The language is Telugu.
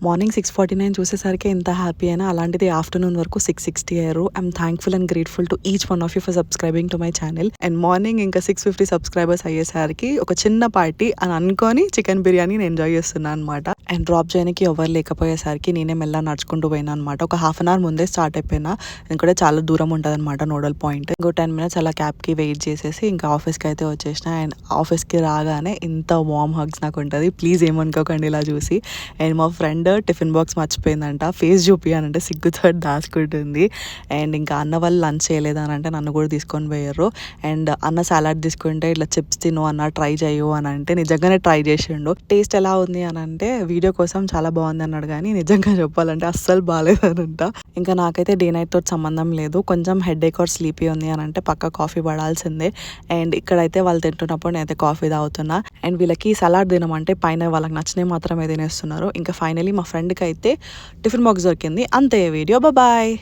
మార్నింగ్ 6:49 చూసేసరికి ఎంత హ్యాపీ అయినా, అలాంటిది ఆఫ్టర్నూన్ వరకు 6:60 అయ్యారు. I'm thankful and grateful to each one of you for subscribing to my channel. And morning ఇంకా 650 సబ్స్క్రైబర్స్ అయ్యేసరికి ఒక చిన్న పార్టీ అని అనుకొని చికెన్ బిర్యానీని ఎంజాయ్ చేస్తున్నాను అనమాట. అండ్ డ్రాప్ చేయడానికి ఎవరు లేకపోయేసరికి నేనే మెల్ల నడుచుకుంటూ పోయినా అనమాట. ఒక హాఫ్ అన్ అవర్ ముందే స్టార్ట్ అయిపోయినా, ఎందుకంటే చాలా దూరం ఉంటుంది అనమాట నోడల్ పాయింట్. ఇంకో 10 minutes అలా క్యాబ్కి వెయిట్ చేసేసి ఇంకా ఆఫీస్కి అయితే వచ్చేసిన. అండ్ ఆఫీస్కి రాగానే ఇంత వార్మ్ హగ్స్ నాకు ఉంటుంది, ప్లీజ్ ఏమనుకోకండి ఇలా చూసి. అండ్ మా ఫ్రెండ్ టిఫిన్ బాక్స్ మర్చిపోయిందంట, ఫేస్ చూపియానంటే సిగ్గుతో దాచుకుంటుంది. అండ్ ఇంకా అన్న వాళ్ళు లంచ్ చేయలేదు అని అంటే నన్ను కూడా తీసుకొని పోయారు. అండ్ అన్న సలాడ్ తీసుకుంటే ఇట్లా చిప్స్ తిను అన్న, ట్రై చేయు అని అంటే నిజంగానే ట్రై చేసిండు. టేస్ట్ ఎలా ఉంది అని అంటే వీడియో కోసం చాలా బాగుంది అన్నాడు, కానీ నిజంగా చెప్పాలంటే అస్సలు బాగాలేదనంట. ఇంకా నాకైతే డే నైట్ తోటి సంబంధం లేదు, కొంచెం హెడ్ ఏక్ ఆర్ స్లీపీ ఉంది అని అంటే పక్క కాఫీ పడాల్సిందే. అండ్ ఇక్కడైతే వాళ్ళు తింటున్నప్పుడు నేనైతే కాఫీ తాగుతున్నా. అండ్ వీళ్ళకి సలాడ్ తినమంటే పైన వాళ్ళకి నచ్చినవి మాత్రమే తినేస్తున్నారు. ఇంకా ఫైనలీ మా ఫ్రెండ్కి అయితే టిఫిన్ బాక్స్ దొరికింది. అంతే వీడియో, బాయ్.